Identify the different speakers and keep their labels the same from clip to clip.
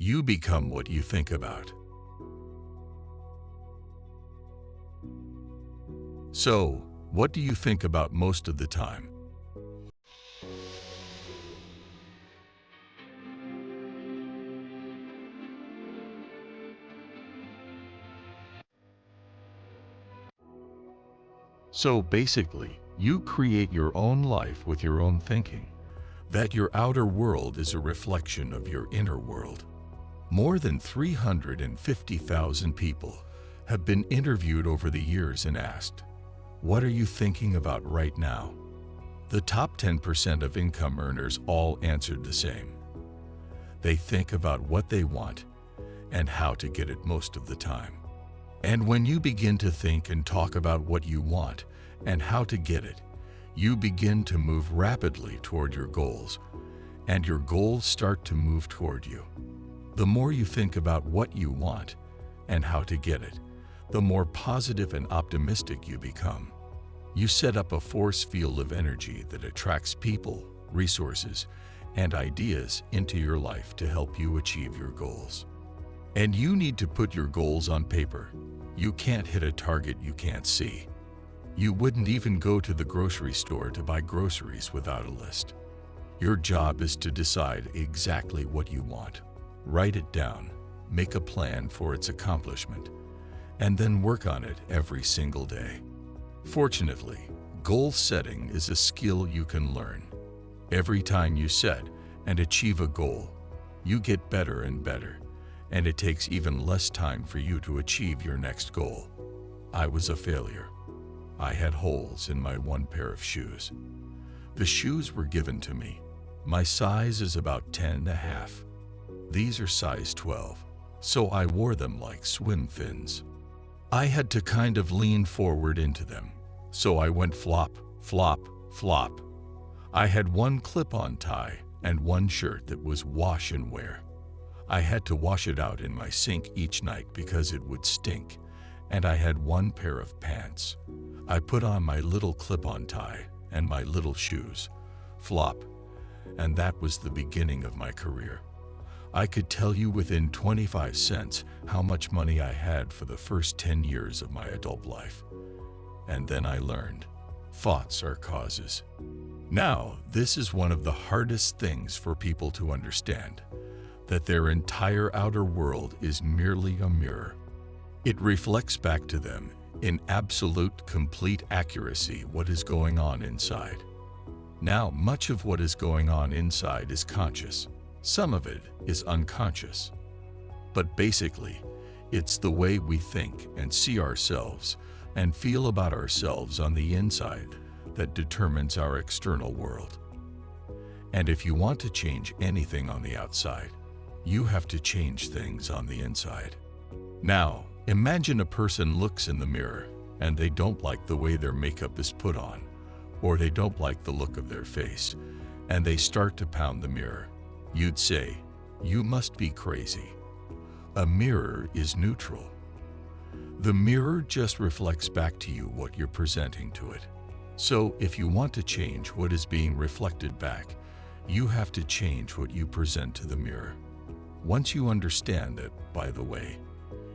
Speaker 1: You become what you think about. So, what do you think about most of the time? So basically, you create your own life with your own thinking. That your outer world is a reflection of your inner world. More than 350,000 people have been interviewed over the years and asked, "What are you thinking about right now?" The top 10% of income earners all answered the same. They think about what they want and how to get it most of the time. And when you begin to think and talk about what you want and how to get it, you begin to move rapidly toward your goals, and your goals start to move toward you. The more you think about what you want and how to get it, the more positive and optimistic you become. You set up a force field of energy that attracts people, resources, and ideas into your life to help you achieve your goals. And you need to put your goals on paper. You can't hit a target you can't see. You wouldn't even go to the grocery store to buy groceries without a list. Your job is to decide exactly what you want. Write it down, make a plan for its accomplishment, and then work on it every single day. Fortunately, goal setting is a skill you can learn. Every time you set and achieve a goal, you get better and better, and it takes even less time for you to achieve your next goal. I was a failure. I had holes in my one pair of shoes. The shoes were given to me. My size is about 10.5. These are size 12, so I wore them like swim fins. I had to kind of lean forward into them, so I went flop, flop, flop. I had one clip-on tie and one shirt that was wash and wear. I had to wash it out in my sink each night because it would stink, and I had one pair of pants. I put on my little clip-on tie and my little shoes, flop, and that was the beginning of my career. I could tell you within 25 cents how much money I had for the first 10 years of my adult life. And then I learned, thoughts are causes. Now, this is one of the hardest things for people to understand, that their entire outer world is merely a mirror. It reflects back to them in absolute, complete accuracy what is going on inside. Now, much of what is going on inside is conscious. Some of it is unconscious. But basically, it's the way we think and see ourselves and feel about ourselves on the inside that determines our external world. And if you want to change anything on the outside, you have to change things on the inside. Now, imagine a person looks in the mirror and they don't like the way their makeup is put on, or they don't like the look of their face, and they start to pound the mirror. You'd say, "You must be crazy." A mirror is neutral. The mirror just reflects back to you what you're presenting to it. So if you want to change what is being reflected back, you have to change what you present to the mirror. Once you understand that, by the way,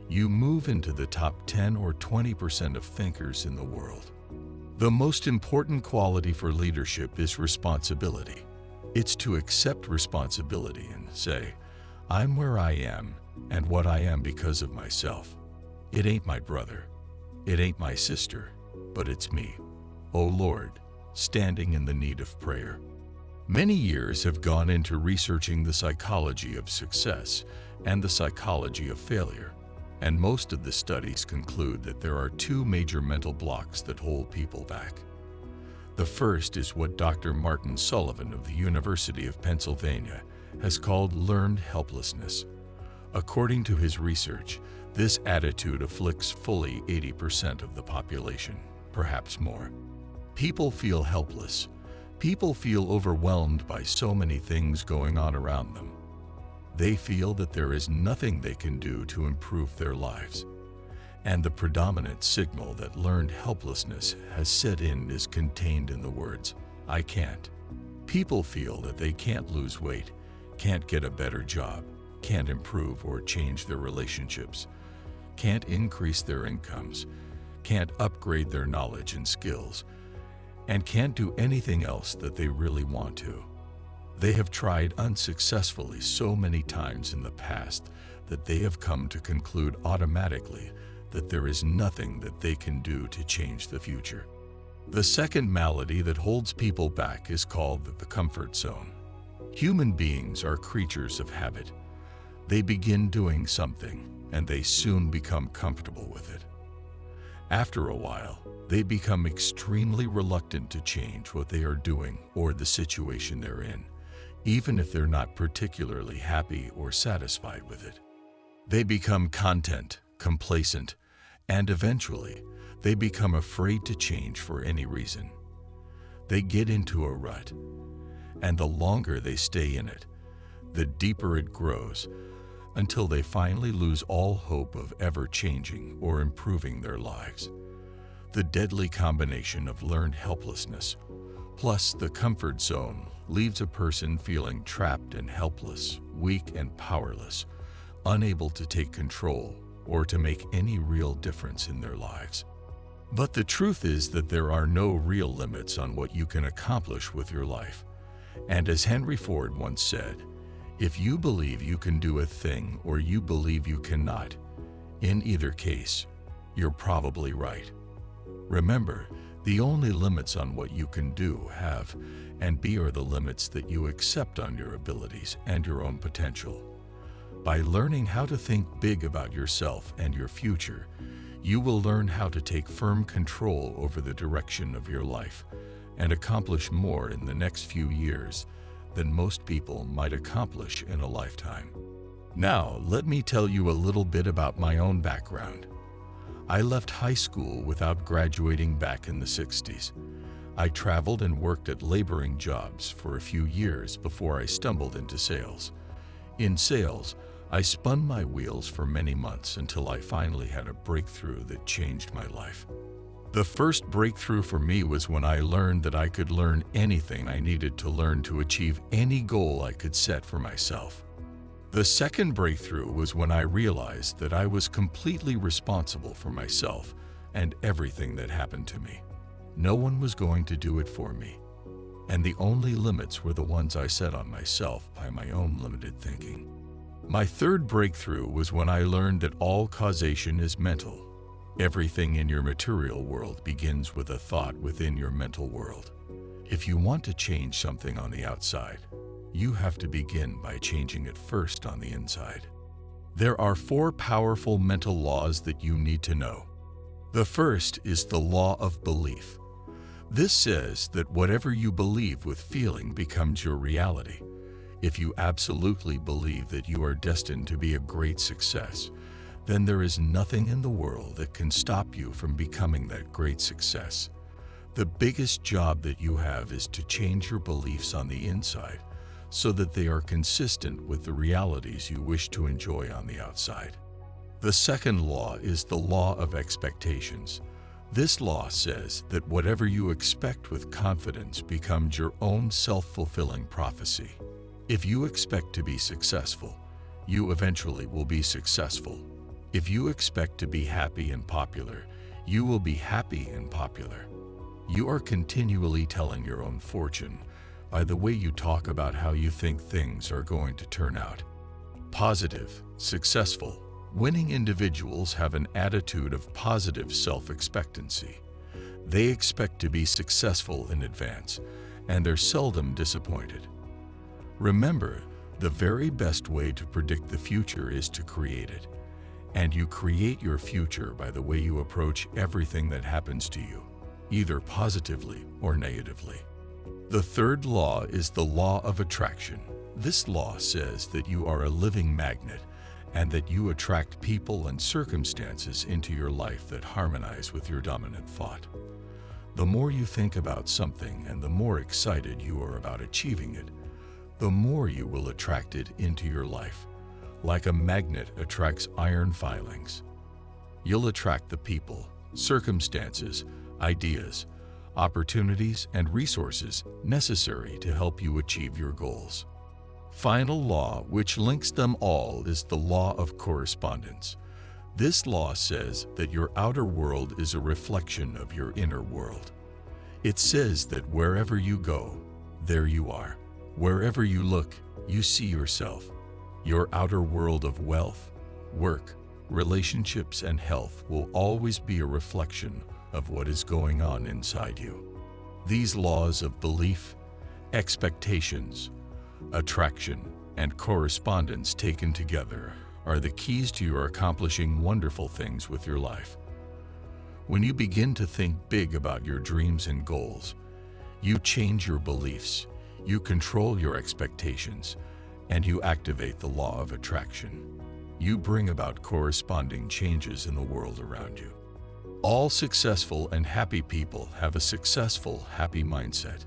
Speaker 1: you move into the top 10 or 20% of thinkers in the world. The most important quality for leadership is responsibility. It's to accept responsibility and say, "I'm where I am and what I am because of myself. It ain't my brother, it ain't my sister, but it's me, O Lord, standing in the need of prayer." Many years have gone into researching the psychology of success and the psychology of failure, and most of the studies conclude that there are two major mental blocks that hold people back. The first is what Dr. Martin Sullivan of the University of Pennsylvania has called learned helplessness. According to his research, this attitude afflicts fully 80% of the population, perhaps more. People feel helpless. People feel overwhelmed by so many things going on around them. They feel that there is nothing they can do to improve their lives. And the predominant signal that learned helplessness has set in is contained in the words, "I can't." People feel that they can't lose weight, can't get a better job, can't improve or change their relationships, can't increase their incomes, can't upgrade their knowledge and skills, and can't do anything else that they really want to. They have tried unsuccessfully so many times in the past that they have come to conclude automatically that there is nothing that they can do to change the future. The second malady that holds people back is called the comfort zone. Human beings are creatures of habit. They begin doing something, and they soon become comfortable with it. After a while, they become extremely reluctant to change what they are doing or the situation they're in, even if they're not particularly happy or satisfied with it. They become content, complacent, and eventually, they become afraid to change for any reason. They get into a rut, and the longer they stay in it, the deeper it grows, until they finally lose all hope of ever changing or improving their lives. The deadly combination of learned helplessness plus the comfort zone leaves a person feeling trapped and helpless, weak and powerless, unable to take control or to make any real difference in their lives. But the truth is that there are no real limits on what you can accomplish with your life. And as Henry Ford once said, if you believe you can do a thing or you believe you cannot, in either case, you're probably right. Remember, the only limits on what you can do, have, and be are the limits that you accept on your abilities and your own potential. By learning how to think big about yourself and your future, you will learn how to take firm control over the direction of your life and accomplish more in the next few years than most people might accomplish in a lifetime. Now, let me tell you a little bit about my own background. I left high school without graduating back in the 60s. I traveled and worked at laboring jobs for a few years before I stumbled into sales. In sales, I spun my wheels for many months until I finally had a breakthrough that changed my life. The first breakthrough for me was when I learned that I could learn anything I needed to learn to achieve any goal I could set for myself. The second breakthrough was when I realized that I was completely responsible for myself and everything that happened to me. No one was going to do it for me, and the only limits were the ones I set on myself by my own limited thinking. My third breakthrough was when I learned that all causation is mental. Everything in your material world begins with a thought within your mental world. If you want to change something on the outside, you have to begin by changing it first on the inside. There are 4 powerful mental laws that you need to know. The first is the law of belief. This says that whatever you believe with feeling becomes your reality. If you absolutely believe that you are destined to be a great success, then there is nothing in the world that can stop you from becoming that great success. The biggest job that you have is to change your beliefs on the inside so that they are consistent with the realities you wish to enjoy on the outside. The second law is the law of expectations. This law says that whatever you expect with confidence becomes your own self-fulfilling prophecy. If you expect to be successful, you eventually will be successful. If you expect to be happy and popular, you will be happy and popular. You are continually telling your own fortune by the way you talk about how you think things are going to turn out. Positive, successful, winning individuals have an attitude of positive self-expectancy. They expect to be successful in advance, and they're seldom disappointed. Remember, the very best way to predict the future is to create it. And you create your future by the way you approach everything that happens to you, either positively or negatively. The third law is the law of attraction. This law says that you are a living magnet and that you attract people and circumstances into your life that harmonize with your dominant thought. The more you think about something and the more excited you are about achieving it, the more you will attract it into your life. Like a magnet attracts iron filings. You'll attract the people, circumstances, ideas, opportunities, and resources necessary to help you achieve your goals. final law which links them all is the law of correspondence. This law says that your outer world is a reflection of your inner world. It says that wherever you go, there you are. Wherever you look, you see yourself. Your outer world of wealth, work, relationships, and health will always be a reflection of what is going on inside you. These laws of belief, expectations, attraction, and correspondence taken together are the keys to your accomplishing wonderful things with your life. When you begin to think big about your dreams and goals, you change your beliefs, you control your expectations, and you activate the law of attraction. You bring about corresponding changes in the world around you. All successful and happy people have a successful, happy mindset.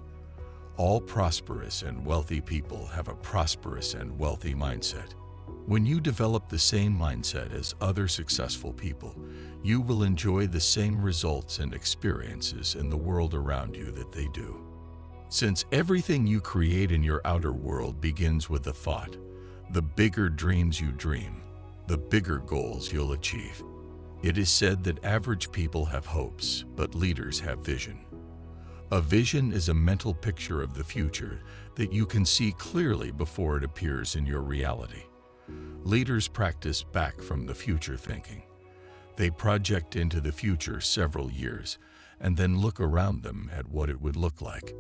Speaker 1: All prosperous and wealthy people have a prosperous and wealthy mindset. When you develop the same mindset as other successful people, you will enjoy the same results and experiences in the world around you that they do. Since everything you create in your outer world begins with a thought, the bigger dreams you dream, the bigger goals you'll achieve. It is said that average people have hopes, but leaders have vision. A vision is a mental picture of the future that you can see clearly before it appears in your reality. Leaders practice back from the future thinking. They project into the future several years and then look around them at what it would look like.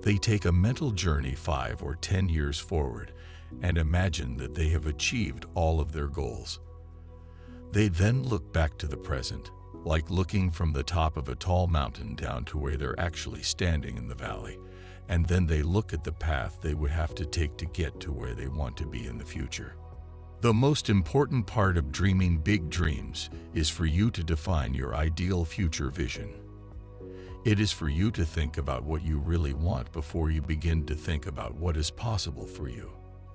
Speaker 1: They take a mental journey 5 or 10 years forward and imagine that they have achieved all of their goals. They then look back to the present, like looking from the top of a tall mountain down to where they're actually standing in the valley, and then they look at the path they would have to take to get to where they want to be in the future. The most important part of dreaming big dreams is for you to define your ideal future vision. It is for you to think about what you really want before you begin to think about what is possible for you.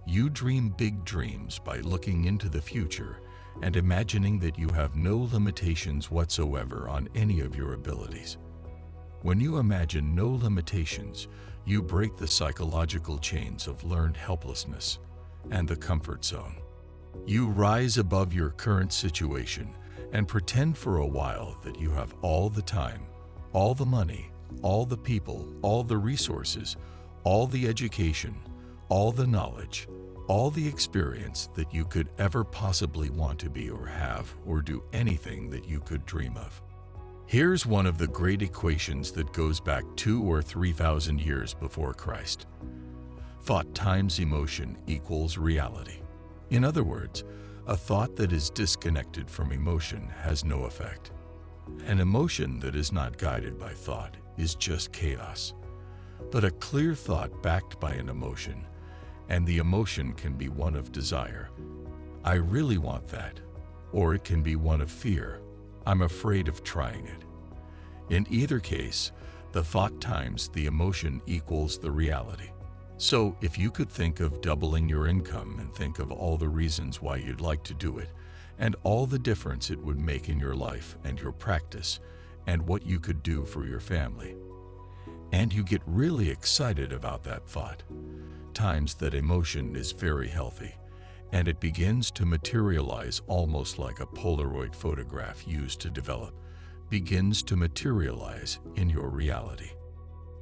Speaker 1: You dream big dreams by looking into the future and imagining that you have no limitations whatsoever on any of your abilities. When you imagine no limitations, you break the psychological chains of learned helplessness and the comfort zone. You rise above your current situation and pretend for a while that you have all the time, all the money, all the people, all the resources, all the education, all the knowledge, all the experience that you could ever possibly want to be or have or do anything that you could dream of. Here's one of the great equations that goes back 2,000 or 3,000 years before Christ. Thought times emotion equals reality. In other words, a thought that is disconnected from emotion has no effect. An emotion that is not guided by thought is just chaos. But a clear thought backed by an emotion, and the emotion can be one of desire. I really want that. Or it can be one of fear. I'm afraid of trying it. In either case, the thought times the emotion equals the reality. So if you could think of doubling your income and think of all the reasons why you'd like to do it, and all the difference it would make in your life and your practice, and what you could do for your family, and you get really excited about that thought, times that emotion is very healthy, and it begins to materialize almost like a Polaroid photograph used to develop, begins to materialize in your reality.